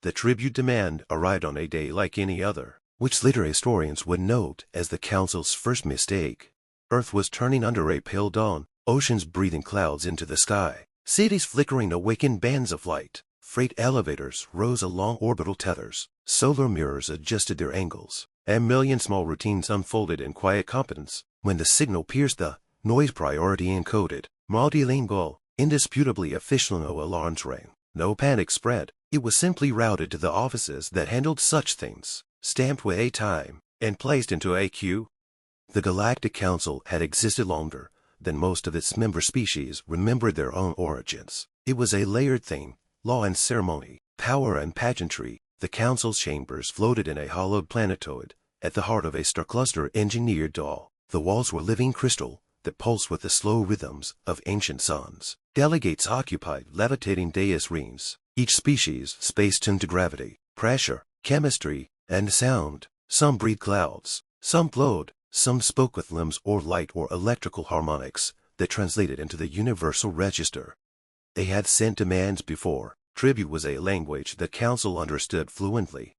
The tribute demand arrived on a day like any other, which later historians would note as the Council's first mistake. Earth was turning under a pale dawn, oceans breathing clouds into the sky, cities flickering awake in bands of light. Freight elevators rose along orbital tethers, solar mirrors adjusted their angles, and a million small routines unfolded in quiet competence. When the signal pierced the noise priority encoded, multilingual, indisputably official, no alarms rang, no panic spread. It was simply routed to the offices that handled such things, stamped with a time, and placed into a queue. The Galactic Council had existed longer than most of its member species remembered their own origins. It was a layered thing, law and ceremony, power and pageantry. The Council's chambers floated in a hollowed planetoid, at the heart of a star cluster engineered doll. The walls were living crystal that pulsed with the slow rhythms of ancient suns. Delegates occupied levitating dais rings, each species space-tuned to gravity, pressure, chemistry, and sound. Some breathed clouds, some flowed, some spoke with limbs or light or electrical harmonics that translated into the universal register. They had sent demands before. Tribute was a language the Council understood fluently.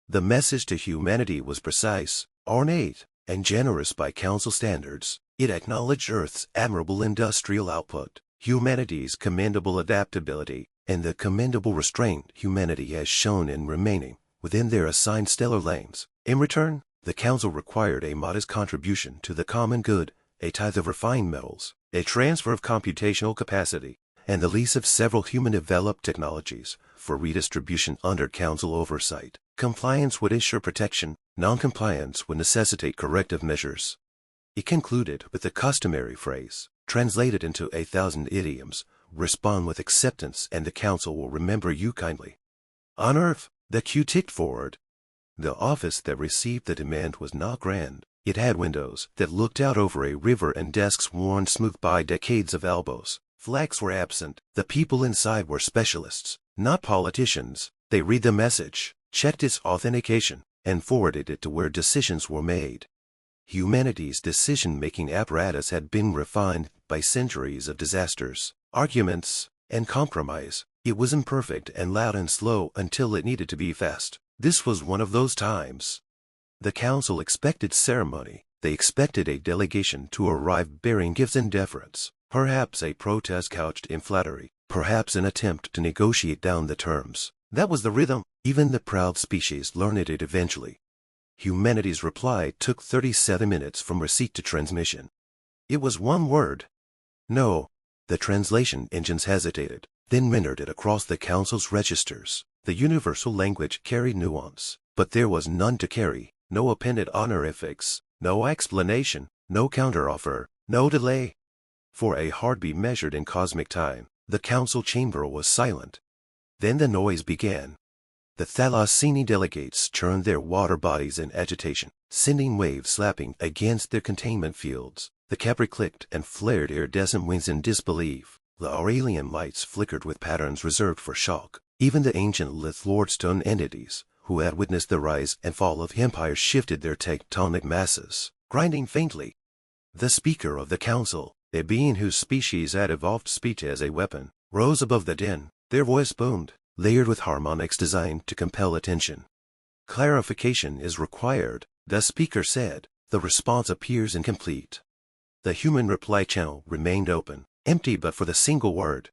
The message to humanity was precise, ornate, and generous by Council standards. It acknowledged Earth's admirable industrial output, humanity's commendable adaptability, and the commendable restraint humanity has shown in remaining within their assigned stellar lanes. In return, the Council required a modest contribution to the common good, a tithe of refined metals, a transfer of computational capacity, and the lease of several human-developed technologies for redistribution under Council oversight. Compliance would ensure protection, non-compliance would necessitate corrective measures. It concluded with the customary phrase, translated into 1,000 idioms, respond with acceptance and the Council will remember you kindly. On Earth, the queue ticked forward. The office that received the demand was not grand. It had windows that looked out over a river and desks worn smooth by decades of elbows. Flags were absent. The people inside were specialists, not politicians. They read the message, checked its authentication, and forwarded it to where decisions were made. Humanity's decision-making apparatus had been refined by centuries of disasters, arguments, and compromise. It was imperfect and loud and slow until it needed to be fast. This was one of those times. The Council expected ceremony. They expected a delegation to arrive bearing gifts and deference, perhaps a protest couched in flattery, perhaps an attempt to negotiate down the terms. That was the rhythm. Even the proud species learned it eventually. Humanity's reply took 37 minutes from receipt to transmission. It was one word. No. The translation engines hesitated, then rendered it across the Council's registers. The universal language carried nuance, but there was none to carry. No appended honorifics, no explanation, no counteroffer, no delay. For a heartbeat measured in cosmic time, the Council chamber was silent. Then the noise began. The thalassini delegates churned their water bodies in agitation, sending waves slapping against their containment fields. The Capri clicked and flared iridescent wings in disbelief. The Aurelian lights flickered with patterns reserved for shock. Even the ancient Lord-stone entities, who had witnessed the rise and fall of empires, shifted their tectonic masses, grinding faintly. The Speaker of the Council, a being whose species had evolved speech as a weapon, rose above the din. Their voice boomed, layered with harmonics designed to compel attention. Clarification is required, the Speaker said. The response appears incomplete. The human reply channel remained open, empty but for the single word.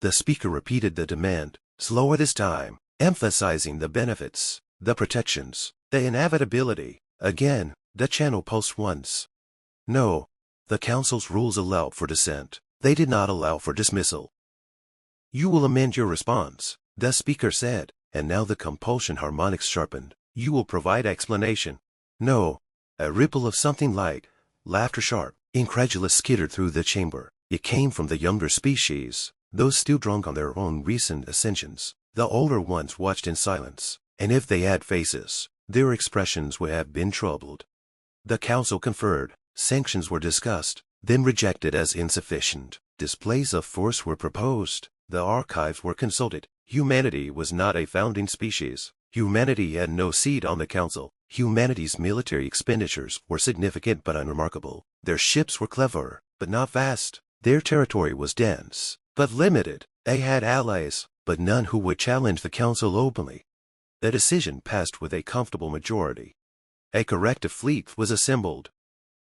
The Speaker repeated the demand, slower this time, emphasizing the benefits, the protections, the inevitability. Again, the channel pulsed once. No. The Council's rules allowed for dissent. They did not allow for dismissal. You will amend your response, the Speaker said, and now the compulsion harmonics sharpened. You will provide explanation. No. A ripple of something like laughter, sharp, incredulous, skittered through the chamber. It came from the younger species, those still drunk on their own recent ascensions. The older ones watched in silence, and if they had faces, their expressions would have been troubled. The Council conferred. Sanctions were discussed, then rejected as insufficient. Displays of force were proposed. The archives were consulted. Humanity was not a founding species. Humanity had no seat on the Council. Humanity's military expenditures were significant but unremarkable. Their ships were clever, but not vast. Their territory was dense, but limited. They had allies, but none who would challenge the Council openly. The decision passed with a comfortable majority. A corrective fleet was assembled.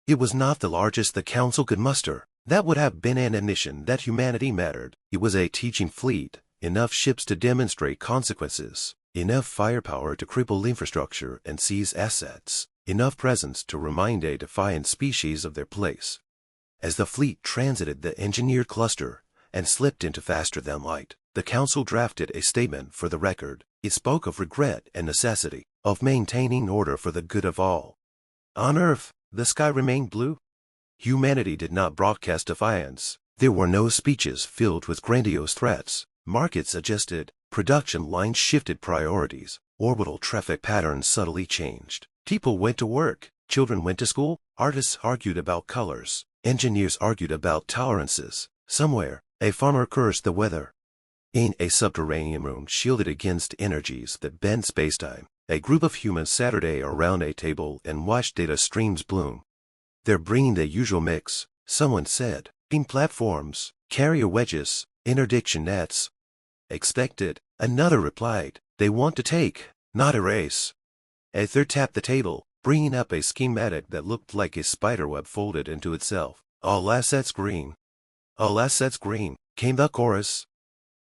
It was not the largest the Council could muster. That would have been an admission that humanity mattered. It was a teaching fleet, enough ships to demonstrate consequences, enough firepower to cripple infrastructure and seize assets, enough presence to remind a defiant species of their place. As the fleet transited the engineered cluster and slipped into faster-than-light, the Council drafted a statement for the record. It spoke of regret and necessity, of maintaining order for the good of all. On Earth, the sky remained blue. Humanity did not broadcast defiance. There were no speeches filled with grandiose threats. Markets adjusted, production lines shifted priorities, orbital traffic patterns subtly changed. People went to work, children went to school, artists argued about colors, engineers argued about tolerances. Somewhere, a farmer cursed the weather. In a subterranean room shielded against energies that bend spacetime, a group of humans sat around a table and watched data streams bloom. They're bringing the usual mix, someone said. Beam platforms, carrier wedges, interdiction nets. Expected, another replied. They want to take, not erase. A third tapped the table, bringing up a schematic that looked like a spiderweb folded into itself. All assets green. All assets green, came the chorus.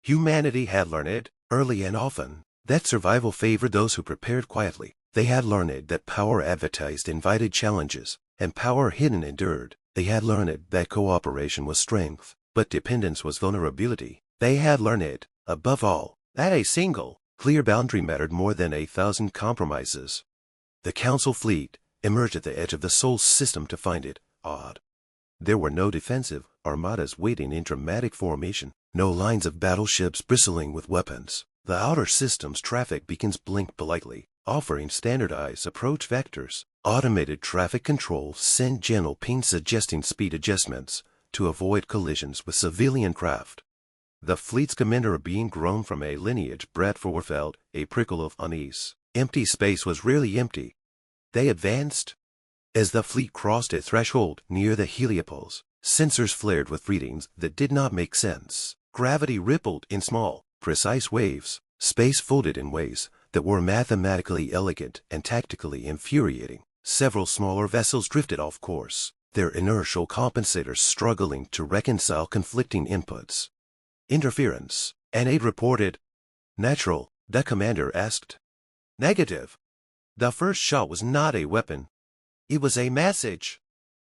Humanity had learned it, early and often, that survival favored those who prepared quietly. They had learned that power advertised invited challenges, and power hidden endured. They had learned that cooperation was strength, but dependence was vulnerability. They had learned, above all, that a single, clear boundary mattered more than 1,000 compromises. The Council fleet emerged at the edge of the Sol system to find it odd. There were no defensive armadas waiting in dramatic formation, no lines of battleships bristling with weapons. The outer system's traffic beacons blinked politely, offering standardized approach vectors. Automated traffic control sent gentle pings suggesting speed adjustments to avoid collisions with civilian craft. The fleet's commander being grown from a lineage bred for felt a prickle of unease. Empty space was rarely empty. They advanced. As the fleet crossed a threshold near the heliopoles, sensors flared with readings that did not make sense. Gravity rippled in small, precise waves. Space folded in ways that were mathematically elegant and tactically infuriating. Several smaller vessels drifted off course, their inertial compensators struggling to reconcile conflicting inputs. Interference, an aide reported. Natural, the commander asked. Negative. The first shot was not a weapon. It was a message.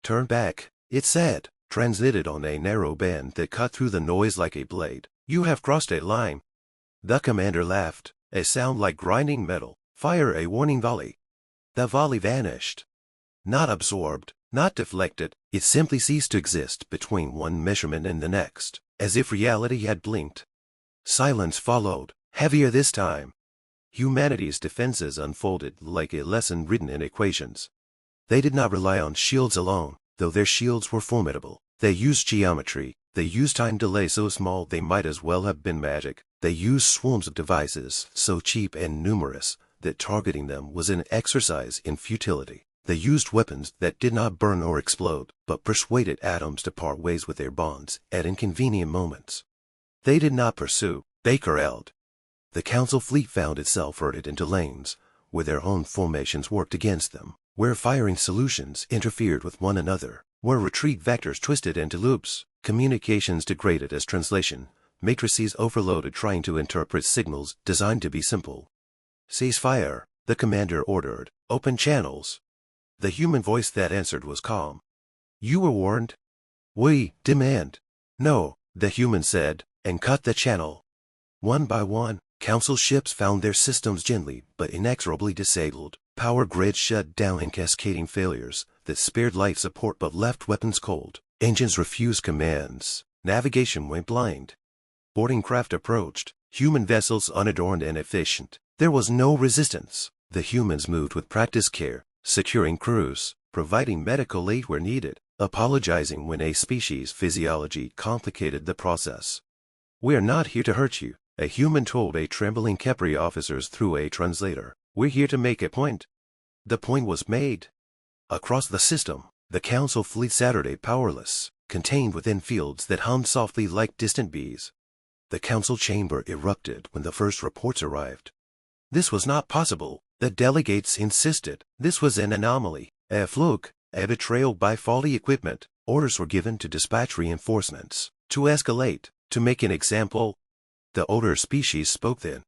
Turn back, it said, transmitted on a narrow band that cut through the noise like a blade. You have crossed a line. The commander laughed, a sound like grinding metal. Fire a warning volley. The volley vanished. Not absorbed, not deflected, it simply ceased to exist between one measurement and the next, as if reality had blinked. Silence followed, heavier this time. Humanity's defenses unfolded like a lesson written in equations. They did not rely on shields alone, though their shields were formidable. They used geometry. They used time delay so small they might as well have been magic. They used swarms of devices so cheap and numerous that targeting them was an exercise in futility. They used weapons that did not burn or explode, but persuaded atoms to part ways with their bonds at inconvenient moments. They did not pursue, they corralled. The Council fleet found itself herded into lanes, where their own formations worked against them, where firing solutions interfered with one another, where retreat vectors twisted into loops, communications degraded as translation, matrices overloaded trying to interpret signals designed to be simple. Cease fire, the commander ordered. Open channels. The human voice that answered was calm. You were warned. We demand. No, the human said, and cut the channel. One by one, Council ships found their systems gently but inexorably disabled. Power grids shut down in cascading failures that spared life support but left weapons cold. Engines refused commands. Navigation went blind. Boarding craft approached, human vessels unadorned and efficient. There was no resistance. The humans moved with practiced care, securing crews, providing medical aid where needed, apologizing when a species' physiology complicated the process. We are not here to hurt you, a human told a trembling Kepri officers through a translator. We're here to make a point. The point was made. Across the system, the Council fleet Saturday powerless, contained within fields that hummed softly like distant bees. The Council chamber erupted when the first reports arrived. This was not possible. The delegates insisted this was an anomaly, a fluke, a betrayal by faulty equipment. Orders were given to dispatch reinforcements, to escalate, to make an example. The older species spoke then.